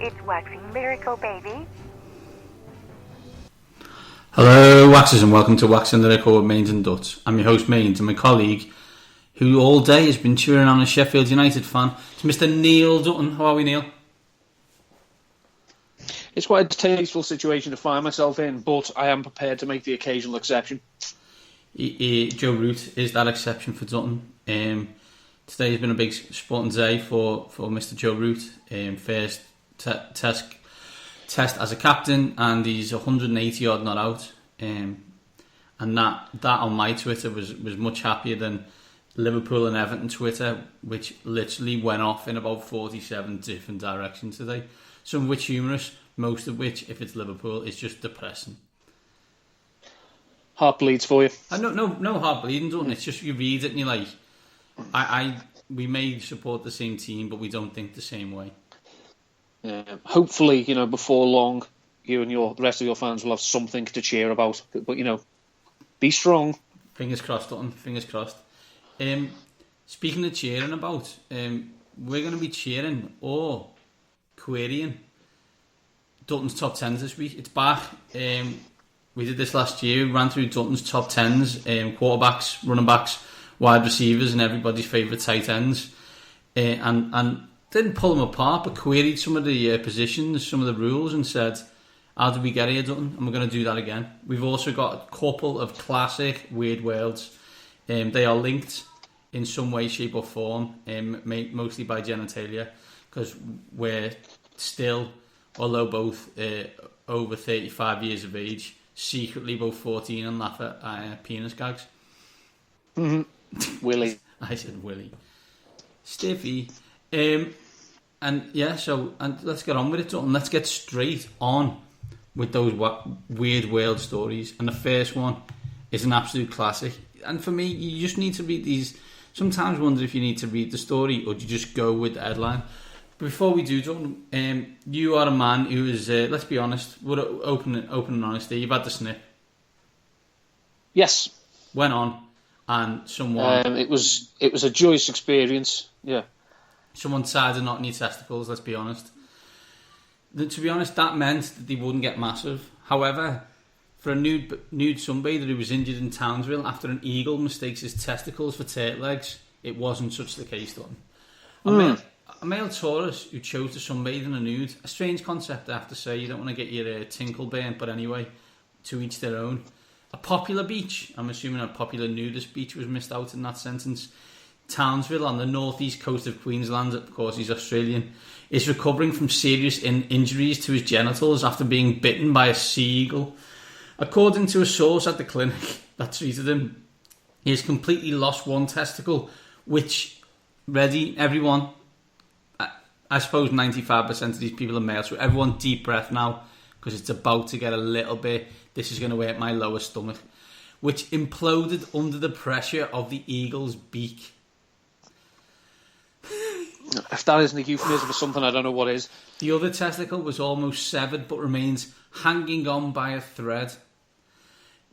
It's Waxing Lyrical, baby. Hello, Waxers, and welcome to Waxing Lyrical with Mainz and Dutts. I'm your host, Mainz, and my colleague, who all day has been cheering on a Sheffield United fan, it's Mr. Neil Dutton. How are we, Neil? It's quite a distasteful situation to find myself in, but I am prepared to make the occasional exception. Joe Root is that exception for Dutton. Today has been a big sporting day for Mr. Joe Root. First test as a captain, and he's 180 odd not out. And that on my Twitter was much happier than Liverpool and Everton Twitter, which literally went off in about 47 different directions today. Some of which humorous, most of which, if it's Liverpool, is just depressing. Heart bleeds for you. No heart bleeding, Dutton. It's just you read it and you're like, we may support the same team, but we don't think the same way. Hopefully, before long, you and the rest of your fans will have something to cheer about. But be strong. Fingers crossed, Dutton. Fingers crossed. Speaking of cheering about, we're going to be cheering or querying Dutton's top 10s this week. It's back. We did this last year. We ran through Dutton's top 10s, quarterbacks, running backs, wide receivers, and everybody's favourite tight ends. And didn't pull them apart, but queried some of the positions, some of the rules, and said, how did we get here, Dutton? And we're going to do that again. We've also got a couple of classic weird worlds. They are linked in some way, shape or form, mostly by genitalia, because we're still, although both over 35 years of age, secretly both 14 and laugh at penis gags. Mm-hmm. Willie. I said Willie. Stiffy. And let's get on with it, and let's get straight on with those weird world stories. And the first one is an absolute classic. And for me, you just need to read these. Sometimes I wonder if you need to read the story or do you just go with the headline. But before we do, John, you are a man who is, let's be honest, we're open and honest here. You've had the snip. Yes. Went on, and someone... It was a joyous experience, yeah. Someone tied a knot in your testicles, let's be honest. To be honest, that meant that they wouldn't get massive. However, for a nude sunbather who was injured in Townsville after an eagle mistakes his testicles for turtle eggs, it wasn't such the case, though. A male tourist who chose to sunbathe in a nude, a strange concept, I have to say. You don't want to get your tinkle burnt, but anyway, to each their own. A popular beach, I'm assuming a popular nudist beach was missed out in that sentence. Townsville on the northeast coast of Queensland, of course he's Australian, is recovering from serious injuries to his genitals after being bitten by a seagull. According to a source at the clinic that treated him, he has completely lost one testicle, which, ready, everyone, I suppose 95% of these people are male, so everyone deep breath now, because it's about to get a little bit, this is going to hurt my lower stomach, which imploded under the pressure of the eagle's beak. If that isn't a euphemism for something, I don't know what is. The other testicle was almost severed, but remains hanging on by a thread.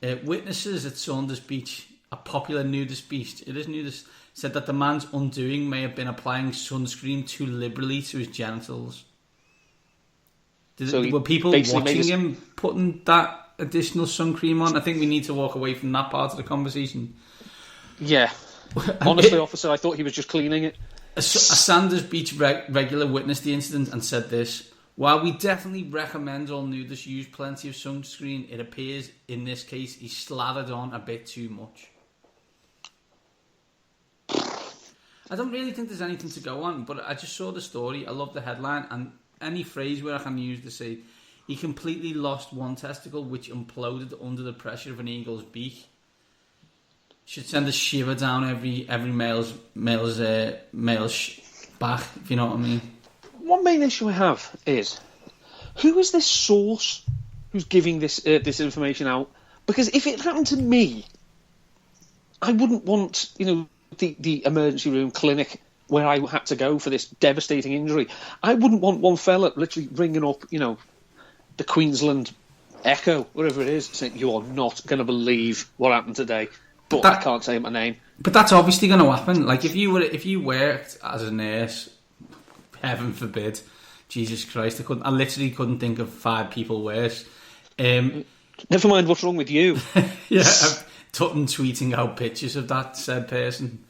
Witnesses at Saunders Beach, a popular nudist beach, it is nudist, said that the man's undoing may have been applying sunscreen too liberally to his genitals. Were people watching him putting that additional sun cream on? I think we need to walk away from that part of the conversation. Yeah. Honestly, officer, I thought he was just cleaning it. A Sanders Beach regular witnessed the incident and said this: while we definitely recommend all nudists use plenty of sunscreen, it appears in this case he slathered on a bit too much. I don't really think there's anything to go on, but I just saw the story. I love the headline, and any phrase where I can use to say he completely lost one testicle, which imploded under the pressure of an eagle's beak. Should send a shiver down every male's back, if you know what I mean. One main issue I have is, who is this source who's giving this information out? Because if it happened to me, I wouldn't want the emergency room clinic where I had to go for this devastating injury. I wouldn't want one fella literally ringing up, the Queensland Echo, whatever it is, saying, you are not going to believe what happened today. But I can't say my name. But that's obviously going to happen. Like if you worked as a nurse, heaven forbid, Jesus Christ, I literally couldn't think of 5 people worse. Never mind what's wrong with you. Yeah, Dutton tweeting out pictures of that said person.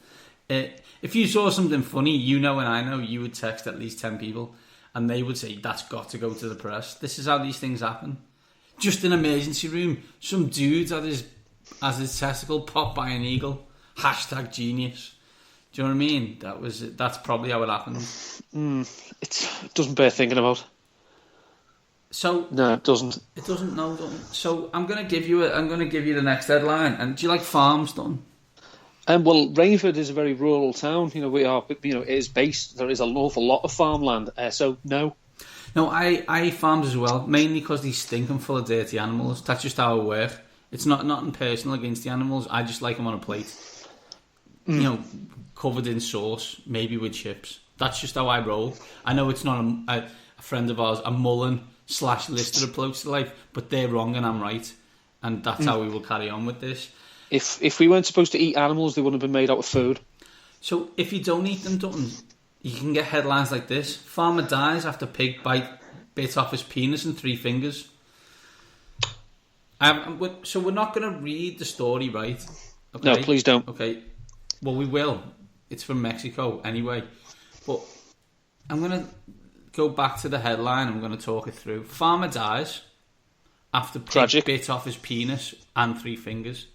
If you saw something funny, you know and I know, you would text at least 10 people and they would say, that's got to go to the press. This is how these things happen. Just in an emergency room, some dude as his testicle popped by an eagle. # genius. Do you know what I mean? That's probably how it happened. It doesn't bear thinking about. So no, it doesn't. It doesn't. No, it doesn't. So I'm going to give you the next headline. And do you like farms, Dutton? Well, Rainford is a very rural town. We are. It is based. There is an awful lot of farmland. So no. No, I hate farms as well. Mainly because they stink and full of dirty animals. That's just how I work. It's nothing personal against the animals. I just like them on a plate. Covered in sauce, maybe with chips. That's just how I roll. I know it's not a friend of ours, a Mullen / Lister approach to life, but they're wrong and I'm right, and that's how we will carry on with this. If we weren't supposed to eat animals, they wouldn't have been made out of food. So if you don't eat them, Dutton, you can get headlines like this: farmer dies after pig bit off his penis and 3 fingers. So we're not going to read the story, right? Okay? No, please don't. Okay. Well, we will. It's from Mexico anyway. But I'm going to go back to the headline. I'm going to talk it through. Farmer dies after pig bit off his penis and 3 fingers.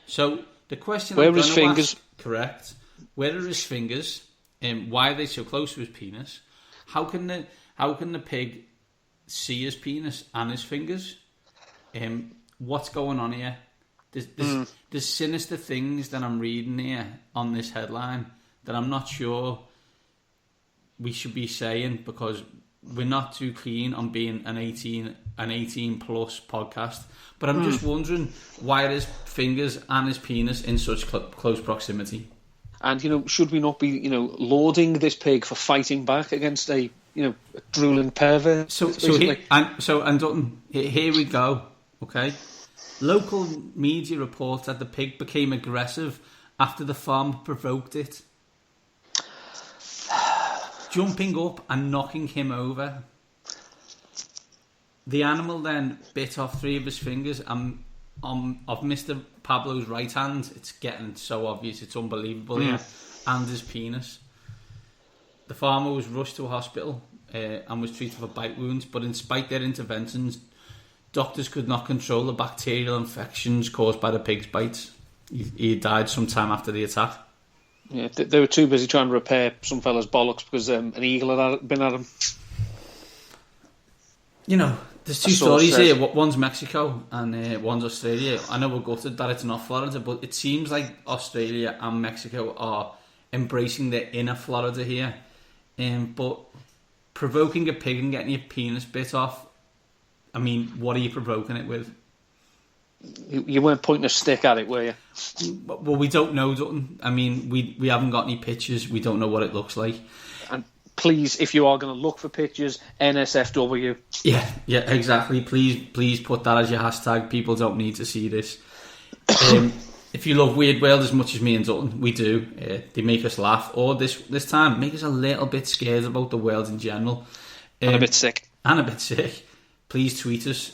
So the question... Where are his fingers? Correct. Where are his fingers? Why are they so close to his penis? How can the pig see his penis and his fingers? What's going on here? There's sinister things that I'm reading here on this headline that I'm not sure we should be saying, because we're not too keen on being an 18 plus podcast. But I'm just wondering why his fingers and his penis in such close proximity. And should we not be lauding this pig for fighting back against a drooling pervert? So Dutton, here we go. Okay. Local media reports that the pig became aggressive after the farmer provoked it, jumping up and knocking him over. The animal then bit off 3 of his fingers of Mr. Pablo's right hand. It's getting so obvious, it's unbelievable here. And his penis. The farmer was rushed to a hospital and was treated for bite wounds, but in spite their interventions, doctors could not control the bacterial infections caused by the pig's bites. He died sometime after the attack. Yeah, they were too busy trying to repair some fella's bollocks because an eagle had been at him. There's 2 stories here. One's Mexico and one's Australia. I know we're gutted that it's not Florida, but it seems like Australia and Mexico are embracing their inner Florida here. But provoking a pig and getting your penis bit off, I mean, what are you provoking it with? You weren't pointing a stick at it, were you? Well, we don't know, Dutton. I mean, we haven't got any pictures. We don't know what it looks like. And please, if you are going to look for pictures, NSFW. Yeah, exactly. Please put that as your hashtag. People don't need to see this. If you love Weird World as much as me and Dutton, we do. They make us laugh. Or this time, make us a little bit scared about the world in general. And a bit sick. Please tweet us.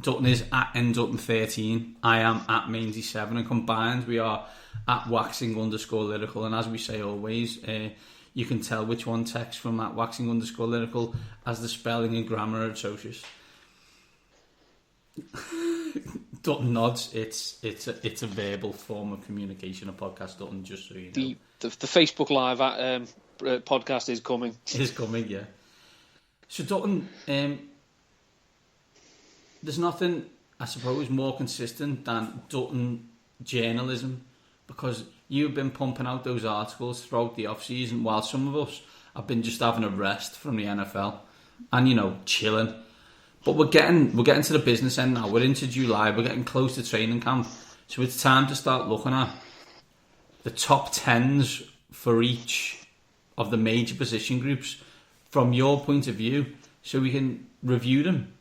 Dutton is at ndutton13. I am at Mainzy7, and combined we are at waxing_lyrical. And as we say always, you can tell which one texts from at waxing_lyrical as the spelling and grammar are atrocious. Dutton nods. It's a verbal form of communication. A podcast, Dutton. Just so you know, the Facebook Live podcast is coming. Is coming, yeah. So Dutton, there's nothing, I suppose, more consistent than Dutton journalism, because you've been pumping out those articles throughout the off season, while some of us have been just having a rest from the NFL and chilling. But we're getting to the business end now. We're into July. We're getting close to training camp, so it's time to start looking at the top 10's for each of the major position groups from your point of view, so we can review them,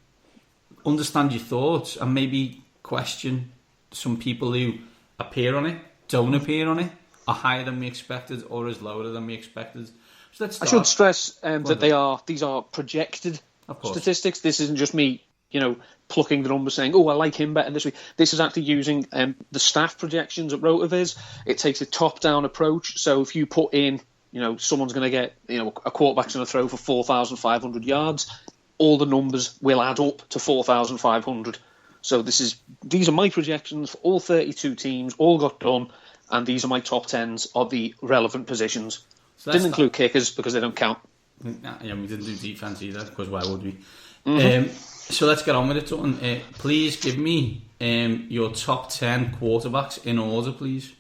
understand your thoughts, and maybe question some people who appear on it, don't appear on it, are higher than we expected, or is lower than we expected. So let's I start. should stress that these are projected statistics. This isn't just me, plucking the numbers saying, "Oh, I like him better this week." This is actually using the staff projections at Rotoviz. It takes a top-down approach. So if you put in, someone's going to get, a quarterback's going to throw for 4,500 yards, all the numbers will add up to 4,500. So these are my projections for all 32 teams, all got done, and these are my top 10s of the relevant positions. So didn't include kickers because they don't count. Yeah, we didn't do defence either, because why would we? Mm-hmm. So let's get on with it, Dutton. Please give me your top 10 quarterbacks in order, please.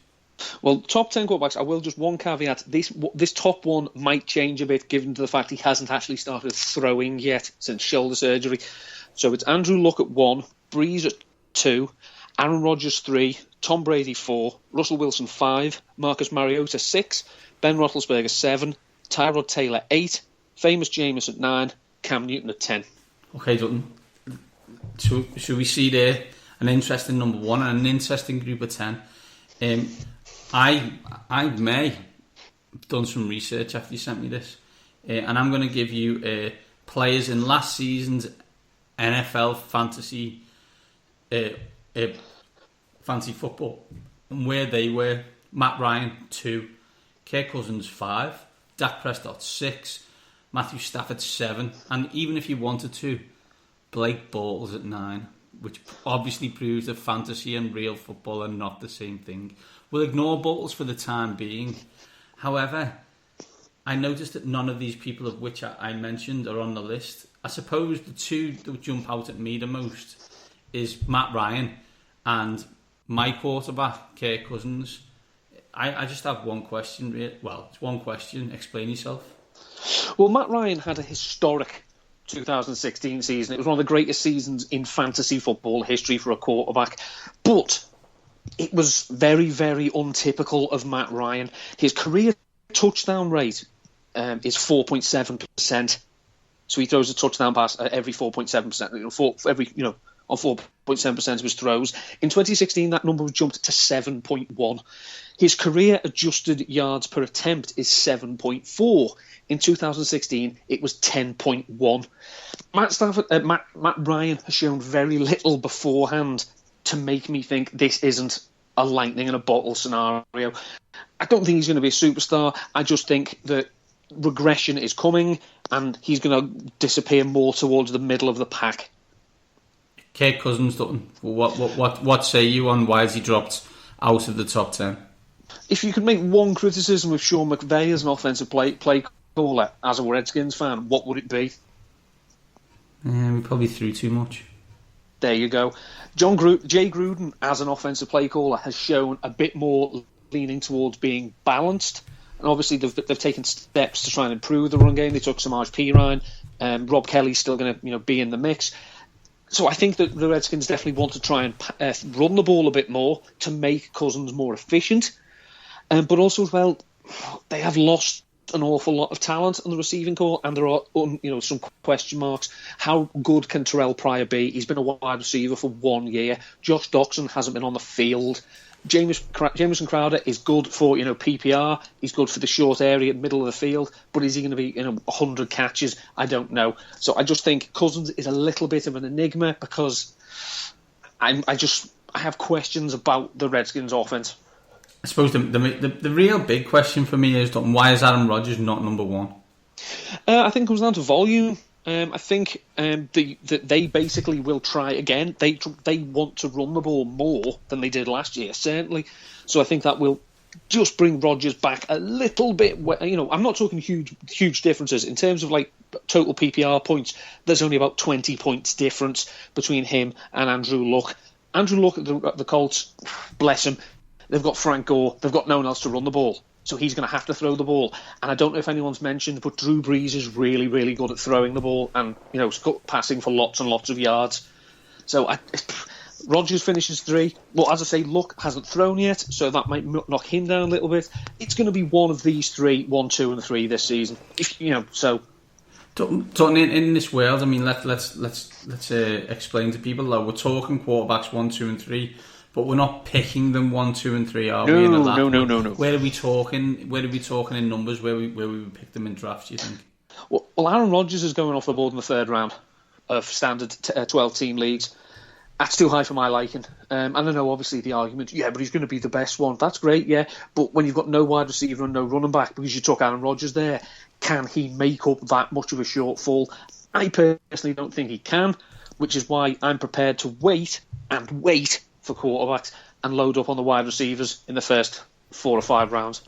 Well, top 10 quarterbacks, I will just one caveat. This top one might change a bit given to the fact he hasn't actually started throwing yet since shoulder surgery. So it's Andrew Luck at 1, Breeze at 2, Aaron Rodgers 3, Tom Brady 4, Russell Wilson 5, Marcus Mariota 6, Ben Roethlisberger 7, Tyrod Taylor 8, Famous Jameis at 9, Cam Newton at 10. Okay, Dutton. Should we see there an interesting number 1 and an interesting group of 10? I may have done some research after you sent me this, and I'm going to give you players in last season's NFL fantasy football and where they were. Matt Ryan 2, Kirk Cousins 5, Dak Prescott 6, Matthew Stafford 7, and even if you wanted to, Blake Bortles at 9, which obviously proves that fantasy and real football are not the same thing. We'll ignore Bortles for the time being. However, I noticed that none of these people of which I mentioned are on the list. I suppose the two that jump out at me the most is Matt Ryan and my quarterback, Kirk Cousins. I just have one question. Well, it's one question. Explain yourself. Well, Matt Ryan had a historic 2016 season. It was one of the greatest seasons in fantasy football history for a quarterback. But it was very, very untypical of Matt Ryan. His career touchdown rate is 4.7%. So he throws a touchdown pass at every 4.7%. On 4.7% of his throws. In 2016, that number was jumped to 7.1. His career adjusted yards per attempt is 7.4. In 2016, it was 10.1. Matt Ryan has shown very little beforehand to make me think this isn't a lightning in a bottle scenario. I don't think he's going to be a superstar. I just think that regression is coming and he's going to disappear more towards the middle of the pack. Kirk Cousins, Dutton, what say you on why has he dropped out of the top 10? If you could make one criticism of Sean McVay as an offensive play caller as a Redskins fan, what would it be? We probably threw too much. There you go. Jay Gruden as an offensive play caller has shown a bit more leaning towards being balanced. And obviously they've taken steps to try and improve the run game. They took Samaj Pirine. Rob Kelly's still going to be in the mix. So I think that the Redskins definitely want to try and run the ball a bit more to make Cousins more efficient. But also as well, they have lost an awful lot of talent on the receiving corps, and there are some question marks. How good can Terrell Pryor be? He's been a wide receiver for 1 year. Josh Doxson hasn't been on the field. Jamison Crowder is good for PPR. He's good for the short area, middle of the field. But is he going to be 100 catches? I don't know. So I just think Cousins is a little bit of an enigma because I have questions about the Redskins' offense. I suppose the real big question for me is why is Aaron Rodgers not number 1? I think it comes down to volume. I think that they basically will try again. They want to run the ball more than they did last year, certainly. So I think that will just bring Rodgers back a little bit. I'm not talking huge differences in terms of like total PPR points. There's only about 20 points difference between him and Andrew Luck. Andrew Luck at the Colts, bless him. They've got Frank Gore. They've got no one else to run the ball. So he's going to have to throw the ball. And I don't know if anyone's mentioned, but Drew Brees is really, really good at throwing the ball and, passing for lots and lots of yards. So Rodgers finishes 3. Well, as I say, Luck hasn't thrown yet, so that might knock him down a little bit. It's going to be one of these 3, 1, 2, and 3 this season. So. In this world, I mean, let's explain to people, though, we're talking quarterbacks 1, 2, and 3. but we're not picking them 1, 2, and 3, are No, we? no. Where are we talking? Where are we talking in numbers? Where we would pick them in drafts? Do you think? Well, Aaron Rodgers is going off the board in the third round of standard 12-team leagues. That's too high for my liking. And I know, obviously, the argument, but he's going to be the best one. That's great, yeah. But when you've got no wide receiver and no running back, because you took Aaron Rodgers there, can he make up that much of a shortfall? I personally don't think he can, which is why I'm prepared to wait for quarterbacks and load up on the wide receivers in the first 4 or 5 rounds.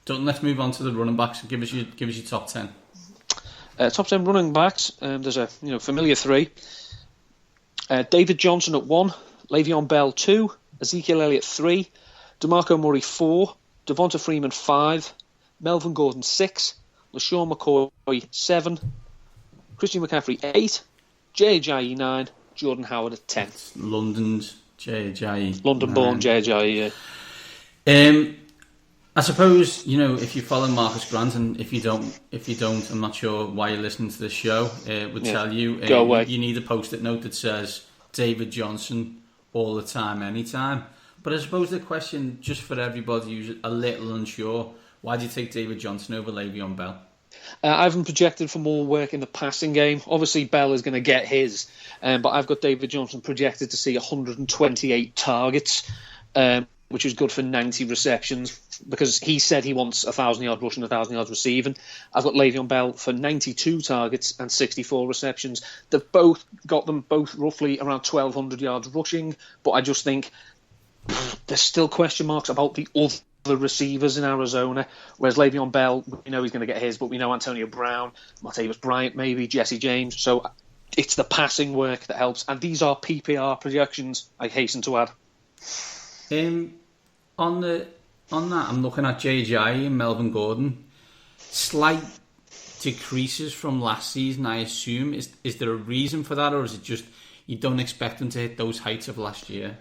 Dutton, let's move on to the running backs. Give us your top 10. Top 10 running backs. There's a familiar 3. David Johnson at 1, Le'Veon Bell 2, Ezekiel Elliott 3, DeMarco Murray 4, Devonta Freeman 5, Melvin Gordon 6, LaShawn McCoy 7, Christian McCaffrey 8, J.J. 9, Jordan Howard at 10. London's J.J. London-born J.J. Yeah. I suppose, if you follow Marcus Grant, and if you don't, I'm not sure why you're listening to this show, would tell you, Go away. You need a post-it note that says David Johnson all the time, anytime. But I suppose the question, just for everybody who's a little unsure, why do you take David Johnson over Le'Veon Bell? I haven't projected for more work in the passing game. Obviously, Bell is going to get his, but I've got David Johnson projected to see 128 targets, which is good for 90 receptions, because he said he wants 1,000 yards rushing, 1,000 yards receiving. I've got Le'Veon Bell for 92 targets and 64 receptions. They've both got them both roughly around 1,200 yards rushing, but I just think there's still question marks about the other receivers in Arizona, whereas Le'Veon Bell, we know he's going to get his, but we know Antonio Brown, Martavis Bryant maybe, Jesse James, so it's the passing work that helps, and these are PPR projections, I hasten to add. On that, I'm looking at J.J. and Melvin Gordon. Slight decreases from last season, I assume. Is there a reason for that, or is it just you don't expect them to hit those heights of last year?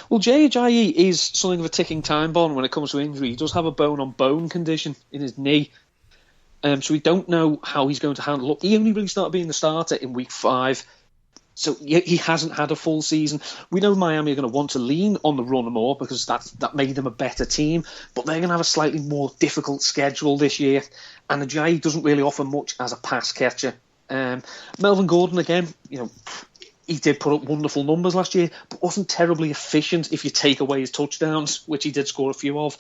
Well, J.J. is something of a ticking time bomb when it comes to injury. He does have a bone-on-bone condition in his knee, so we don't know how he's going to handle up. He only really started being the starter in week 5. So he hasn't had a full season. We know Miami are going to want to lean on the run more because that made them a better team, but they're going to have a slightly more difficult schedule this year, and Ajayi doesn't really offer much as a pass catcher. Melvin Gordon, again, he did put up wonderful numbers last year, but wasn't terribly efficient if you take away his touchdowns, which he did score a few of.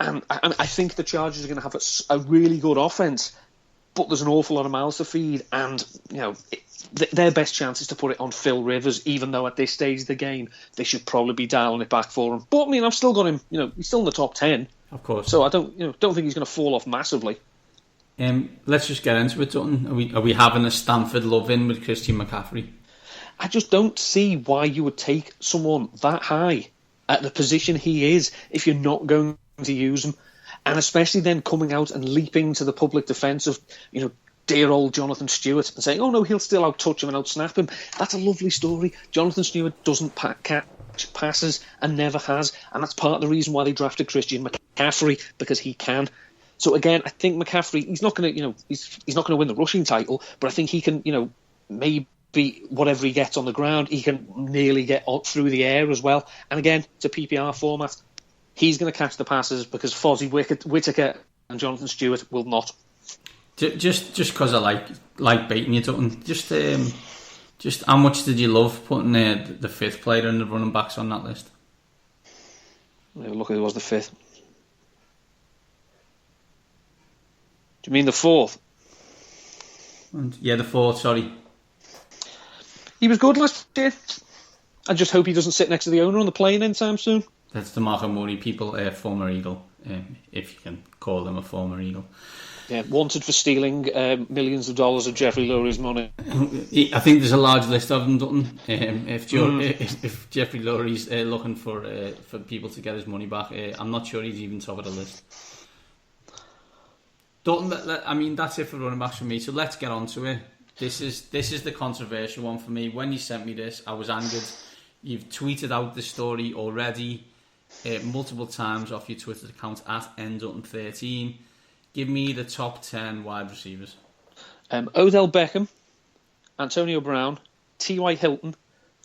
And I think the Chargers are going to have a really good offense, but there's an awful lot of mouths to feed, and their best chance is to put it on Phil Rivers, even though at this stage of the game they should probably be dialing it back for him. But I've still got him. He's still in the top 10, of course. So I don't think he's going to fall off massively. Let's just get into it, Dutton. Are we having a Stanford love-in with Christian McCaffrey? I just don't see why you would take someone that high at the position he is if you're not going to use him, and especially then coming out and leaping to the public defence of dear old Jonathan Stewart and saying, oh no, he'll still out-touch him and out-snap him. That's a lovely story. Jonathan Stewart doesn't catch passes and never has, and that's part of the reason why they drafted Christian McCaffrey, because he can. So again, I think McCaffrey, he's not going to, he's not going to win the rushing title, but I think he can, maybe whatever he gets on the ground, he can nearly get through the air as well. And again, it's a PPR format. He's going to catch the passes because Fozzie Whitaker and Jonathan Stewart will not. Just because I like baiting you, Dutton. Just how much did you love putting the fifth player and the running backs on that list? Look, who was the fifth? Do you mean the fourth? Yeah, the fourth. Sorry. He was good last year. I just hope he doesn't sit next to the owner on the plane anytime soon. That's the DeMarco Murray people, former Eagle, if you can call them a former Eagle. Yeah, wanted for stealing millions of dollars of Jeffrey Lurie's money. I think there's a large list of them, Dutton. If Jeffrey Lurie's looking for people to get his money back, I'm not sure he's even top of the list. Dutton, I mean, that's it for running backs for me. So let's get on to it. This is the controversial one for me. When you sent me this, I was angered. You've tweeted out the story already multiple times off your Twitter account at ndutton13. Give me the top 10 wide receivers. Odell Beckham, Antonio Brown, T.Y. Hilton,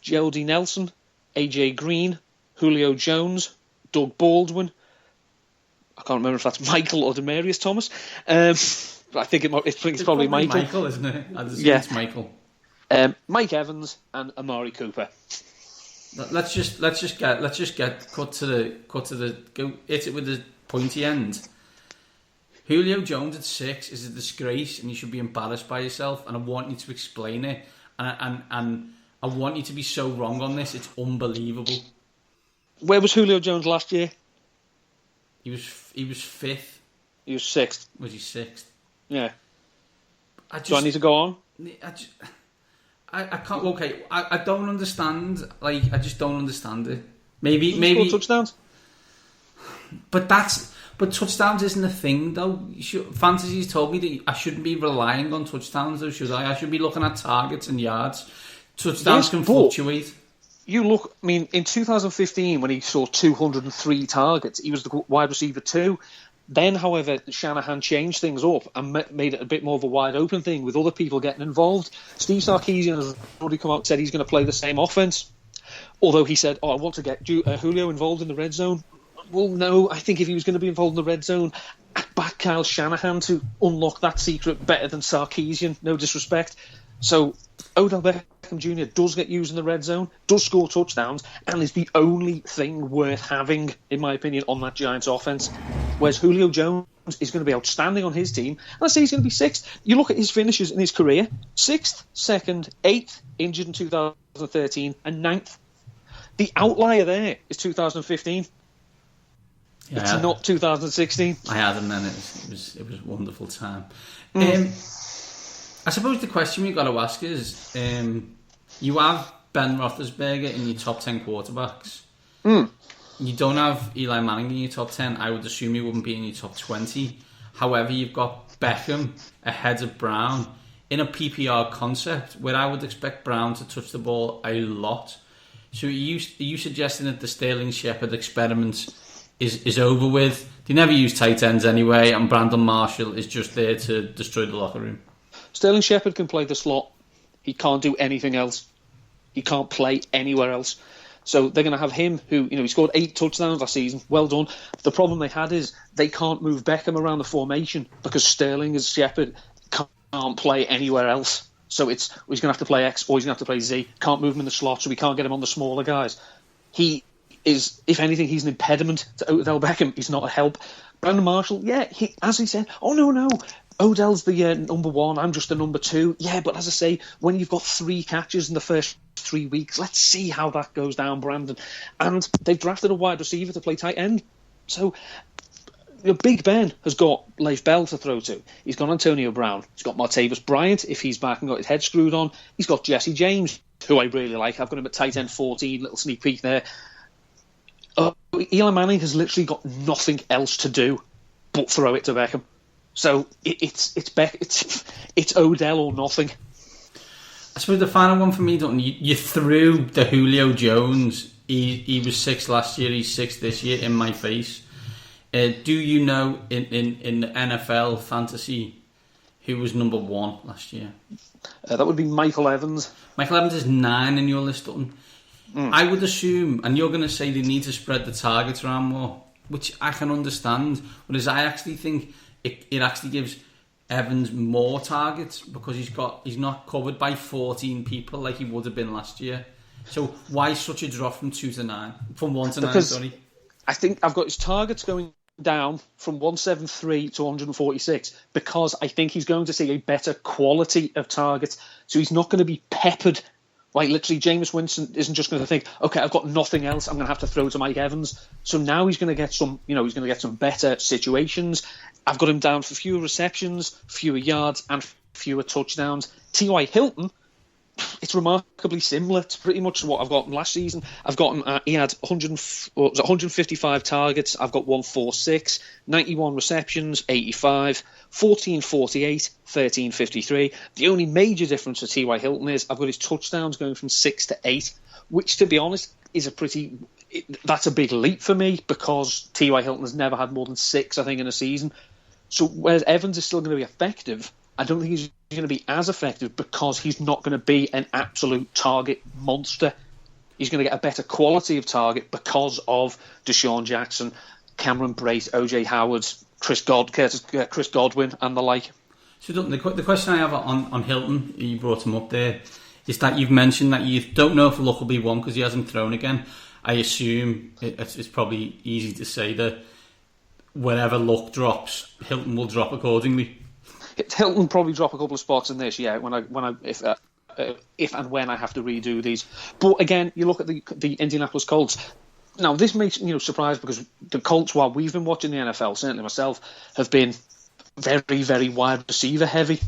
Jody Nelson, AJ Green, Julio Jones, Doug Baldwin. I can't remember if that's Michael or Demarius Thomas. But I think it's probably Michael. Michael, isn't it? It's Michael. Mike Evans and Amari Cooper. Let's just get cut to the go hit it with the pointy end. Julio Jones at 6 is a disgrace, and you should be embarrassed by yourself. And I want you to explain it, and I want you to be so wrong on this. It's unbelievable. Where was Julio Jones last year? He was 5th. He was 6th. Was he 6th? Yeah. Do I need to go on? I can't. Okay, I don't understand. Like, I just don't understand it. Maybe touchdowns. But touchdowns isn't a thing, though. Fantasy's told me that I shouldn't be relying on touchdowns, though, should I? I should be looking at targets and yards. Touchdowns can fluctuate. You look, I mean, in 2015, when he saw 203 targets, he was the wide receiver 2. Then, however, Shanahan changed things up and made it a bit more of a wide open thing with other people getting involved. Steve Sarkisian has already come out and said he's going to play the same offense. Although he said, I want to get Julio involved in the red zone. Well, no, I think if he was going to be involved in the red zone, I'd back Kyle Shanahan to unlock that secret better than Sarkisian, no disrespect. So Odell Beckham Jr. does get used in the red zone, does score touchdowns, and is the only thing worth having, in my opinion, on that Giants offense. Whereas Julio Jones is going to be outstanding on his team. And I say he's going to be 6th. You look at his finishes in his career: 6th, 2nd, 8th, injured in 2013, and 9th. The outlier there is 2015. Yeah, it's not 2016. I had him then. It was a wonderful time. I suppose the question we've got to ask is, you have Ben Roethlisberger in your top 10 quarterbacks. You don't have Eli Manning in your top 10. I would assume he wouldn't be in your top 20. However, you've got Beckham ahead of Brown in a PPR concept where I would expect Brown to touch the ball a lot. So are you suggesting that the Sterling Shepard experiment is over with? They never use tight ends anyway, and Brandon Marshall is just there to destroy the locker room. Sterling Shepard can play the slot. He can't do anything else. He can't play anywhere else. So they're going to have him, who, he scored 8 touchdowns last season. Well done. The problem they had is they can't move Beckham around the formation because Sterling as Shepard can't play anywhere else. So he's going to have to play X or he's going to have to play Z. Can't move him in the slot, so we can't get him on the smaller guys. He is, if anything, he's an impediment to Odell Beckham. He's not a help. Brandon Marshall, as he said, no. Odell's the number 1, I'm just the number 2. Yeah, but as I say, when you've got 3 catches in the first 3 weeks, let's see how that goes down, Brandon. And they've drafted a wide receiver to play tight end. So Big Ben has got Leif Bell to throw to. He's got Antonio Brown. He's got Martavis Bryant, if he's back and got his head screwed on. He's got Jesse James, who I really like. I've got him at tight end 14, little sneak peek there. Eli Manning has literally got nothing else to do but throw it to Beckham. So it's Odell or nothing. I suppose the final one for me, Dutton, you threw the Julio Jones. He was 6th last year. He's 6th this year in my face. Do you know in the NFL fantasy who was number 1 last year? That would be Michael Evans. Michael Evans is 9 in your list, Dutton. I would assume, and you're going to say they need to spread the targets around more, which I can understand. Whereas I actually think it actually gives Evans more targets because he's not covered by 14 people like he would have been last year. So why such a drop from 2 to 9? From 1 to 9, sorry. I think I've got his targets going down from 173 to 146 because I think he's going to see a better quality of targets. So he's not going to be peppered. Like, literally, Jameis Winston isn't just going to think, okay, I've got nothing else, I'm going to have to throw to Mike Evans. So now he's going to get some better situations. I've got him down for fewer receptions, fewer yards, and fewer touchdowns. T.Y. Hilton, it's remarkably similar to pretty much what I've got last season. I've got him, he had 155 targets. I've got 146, 91 receptions, 85, 1448, 1353. The only major difference for T.Y. Hilton is I've got his touchdowns going from 6 to 8, which, to be honest, is that's a big leap for me because T.Y. Hilton has never had more than 6, I think, in a season. So whereas Evans is still going to be effective, I don't think he's going to be as effective because he's not going to be an absolute target monster. He's going to get a better quality of target because of Deshaun Jackson, Cameron Brate, OJ Howard, Chris Godwin, and the like. So the question I have on Hilton, you brought him up there, is that you've mentioned that you don't know if luck will be one because he hasn't thrown again. I assume it's probably easy to say that wherever luck drops, Hilton will drop accordingly. Hilton will probably drop a couple of spots in this, yeah. If and when I have to redo these. But again, you look at the Indianapolis Colts. Now, this makes surprised because the Colts, while we've been watching the NFL, certainly myself, have been very, very wide receiver heavy.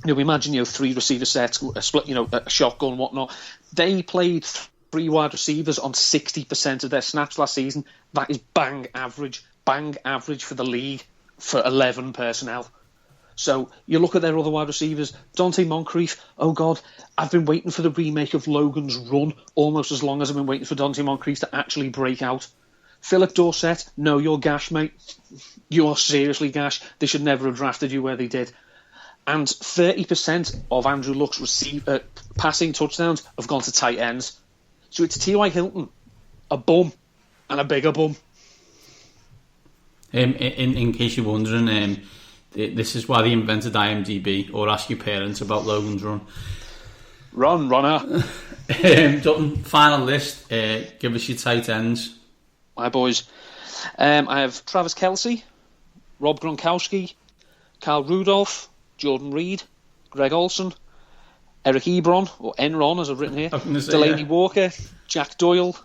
We imagine 3 receiver sets, a split, a shotgun, whatnot. They played 3 wide receivers on 60% of their snaps last season. That is bang average for the league for 11 personnel. So you look at their other wide receivers, Dante Moncrief, oh God, I've been waiting for the remake of Logan's Run almost as long as I've been waiting for Dante Moncrief to actually break out. Philip Dorsett, no, you're gash, mate. You are seriously gash. They should never have drafted you where they did. And 30% of Andrew Luck's passing touchdowns have gone to tight ends. So it's T.Y. Hilton, a bum, and a bigger bum. In case you're wondering, this is why they invented IMDb, or ask your parents about Logan's Run. Runner. Dutton, final list. Give us your tight ends. My boys. I have Travis Kelce, Rob Gronkowski, Kyle Rudolph, Jordan Reed, Greg Olsen, Eric Ebron, or Enron as I've written here, Delaney Walker, Jack Doyle,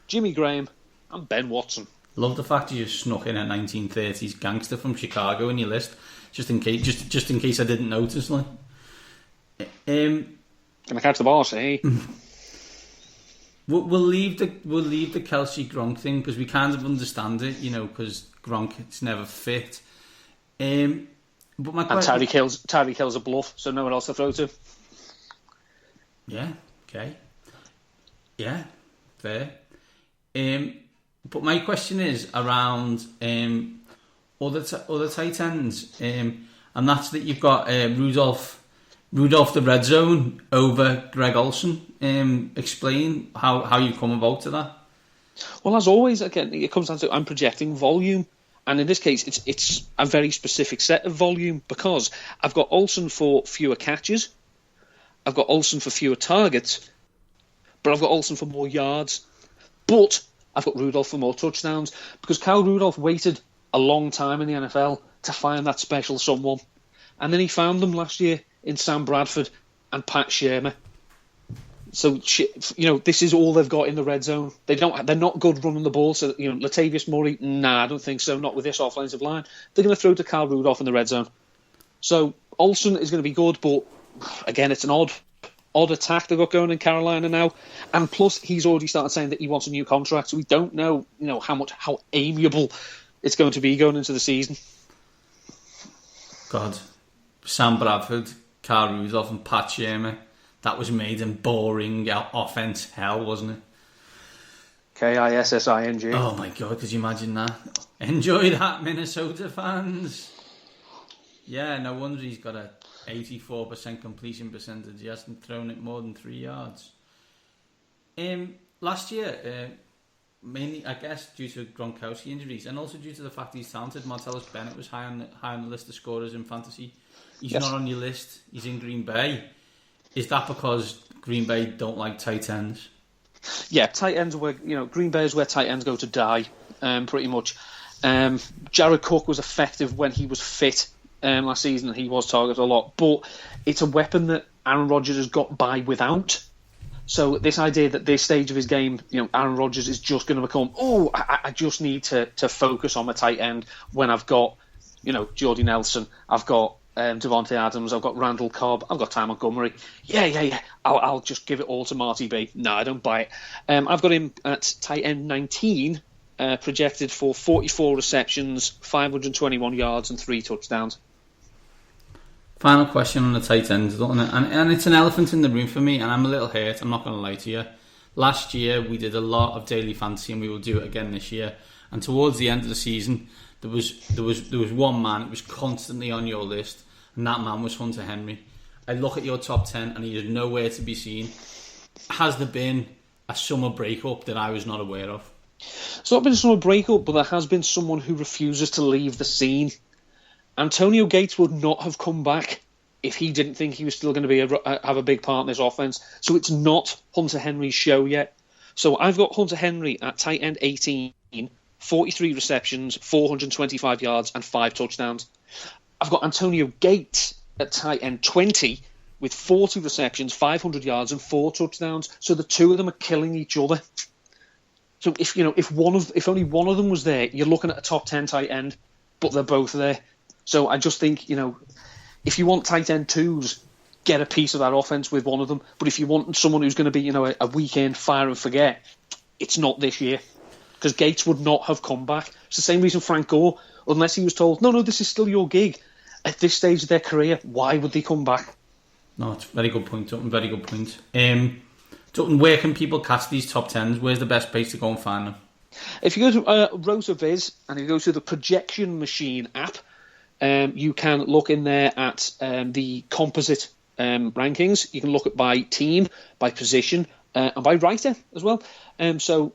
Jimmy Graham, and Ben Watson. Love the fact you just snuck in a 1930s gangster from Chicago in your list, just in case I didn't notice. Like, can I catch the boss? Eh? We'll leave the Kelce Gronk thing because we kind of understand it, because Gronk it's never fit. But my question... And Tyreek Hill's a bluff, so no one else to throw to. Yeah. Okay. Yeah. Fair. But my question is around other tight ends, and that's that you've got Rudolph the Red Zone over Greg Olsen. Explain how you come about to that. Well, as always, again, it comes down to I'm projecting volume, and in this case, it's a very specific set of volume because I've got Olsen for fewer catches, I've got Olsen for fewer targets, but I've got Olsen for more yards, but I've got Rudolph for more touchdowns because Kyle Rudolph waited a long time in the NFL to find that special someone. And then he found them last year in Sam Bradford and Pat Shermer. So, this is all they've got in the red zone. They're not good running the ball. So, Latavius Murray, I don't think so. Not with this offensive line. They're going to throw to Kyle Rudolph in the red zone. So, Olsen is going to be good, but again, it's an odd attack they've got going in Carolina now, and plus he's already started saying that he wants a new contract, so we don't know, how amiable it's going to be going into the season. God, Sam Bradford, Kyle Rudolph, and Pat Shermer, that was made in boring offense hell, wasn't it? Kissing. Oh my God, could you imagine that? Enjoy that, Minnesota fans. Yeah, no wonder he's got a 84% completion percentage. He hasn't thrown it more than 3 yards. Last year, mainly I guess due to Gronkowski injuries and also due to the fact he's talented, Martellus Bennett was high on the list of scorers in fantasy. He's not on your list. He's in Green Bay. Is that because Green Bay don't like tight ends? Yeah, tight ends where Green Bay is where tight ends go to die. Pretty much. Jared Cook was effective when he was fit. Last season he was targeted a lot, but it's a weapon that Aaron Rodgers has got by without. So this idea that this stage of his game, Aaron Rodgers is just going to become, I just need to focus on my tight end when I've got, Jordy Nelson, I've got Devontae Adams, I've got Randall Cobb, I've got Ty Montgomery. Yeah. I'll just give it all to Marty B. No, I don't buy it. I've got him at tight end 19, projected for 44 receptions, 521 yards and 3 touchdowns. Final question on the tight ends, and it's an elephant in the room for me, and I'm a little hurt, I'm not going to lie to you. Last year we did a lot of daily fantasy, and we will do it again this year. And towards the end of the season, there was one man that was constantly on your list, and that man was Hunter Henry. I look at your top 10, and he is nowhere to be seen. Has there been a summer breakup that I was not aware of. It's not been a summer breakup, but there has been someone who refuses to leave the scene. Antonio Gates would not have come back if he didn't think he was still going to have a big part in this offense. So it's not Hunter Henry's show yet. So I've got Hunter Henry at tight end 18, 43 receptions, 425 yards, and 5 touchdowns. I've got Antonio Gates at tight end 20 with 40 receptions, 500 yards, and 4 touchdowns. So the two of them are killing each other. So if only one of them was there, you're looking at a top 10 tight end, but they're both there. So I just think, if you want tight end twos, get a piece of that offense with one of them. But if you want someone who's going to be, a weekend fire and forget, it's not this year. Because Gates would not have come back. It's the same reason Frank Gore, unless he was told, no, this is still your gig. At this stage of their career, why would they come back? No, it's a very good point, Dutton. Very good point. Dutton, where can people catch these top 10s? Where's the best place to go and find them? If you go to RotoViz and you go to the Projection Machine app, you can look in there at the composite rankings. You can look at by team, by position, and by writer as well. So,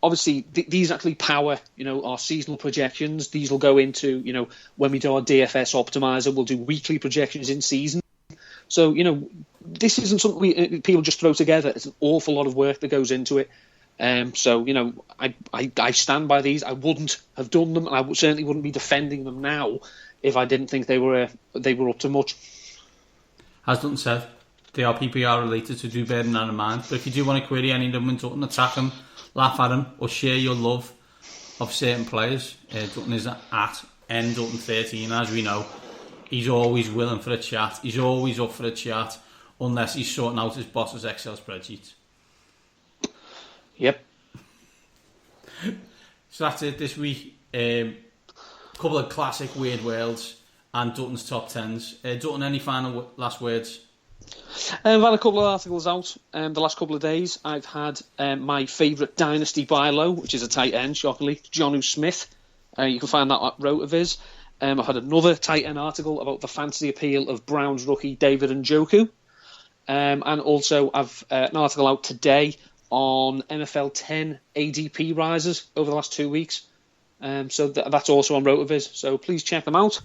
obviously these actually power, our seasonal projections. These will go into, when we do our DFS optimizer, we'll do weekly projections in season. So, this isn't something people just throw together. It's an awful lot of work that goes into it. So, I stand by these. I wouldn't have done them, and I certainly wouldn't be defending them now if I didn't think they were up to much. As Dutton said, they are PPR related, so do bear that in mind. But if you do want to query any of them, Dutton, attack them, laugh at them, or share your love of certain players, Dutton is at ndutton13, as we know. He's always willing for a chat. He's always up for a chat, unless he's sorting out his boss's Excel spreadsheet. Yep. So that's it this week. Couple of classic weird worlds and Dutton's top 10s. Dutton, any final last words? I've had a couple of articles out the last couple of days. I've had my favourite Dynasty buy low, which is a tight end, shockingly, Jonnu Smith. You can find that at RotoViz. I've had another tight end article about the fantasy appeal of Browns rookie David Njoku. And also I've an article out today on NFL 10 ADP rises over the last 2 weeks. So that's also on RotoViz. So please check them out.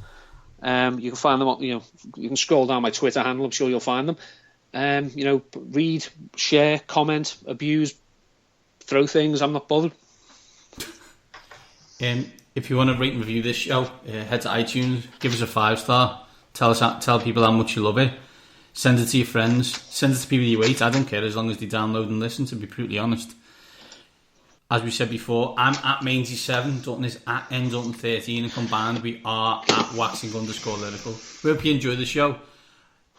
You can find them on, you can scroll down my Twitter handle. I'm sure you'll find them. Read, share, comment, abuse, throw things. I'm not bothered. If you want to rate and review this show, head to iTunes, give us a 5-star. Tell people how much you love it. Send it to your friends. Send it to people you hate. I don't care as long as they download and listen, to be brutally honest. As we said before, I'm at Mainzy7, Dutton is at ndutton13, and combined we are at waxing_lyrical. We hope you enjoy the show.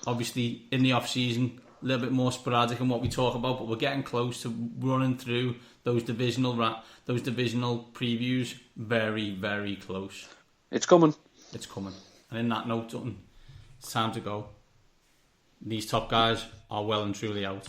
Obviously, in the off-season, a little bit more sporadic in what we talk about, but we're getting close to running through those divisional previews. Very, very close. It's coming. And in that note, Dutton, it's time to go. These top guys are well and truly out.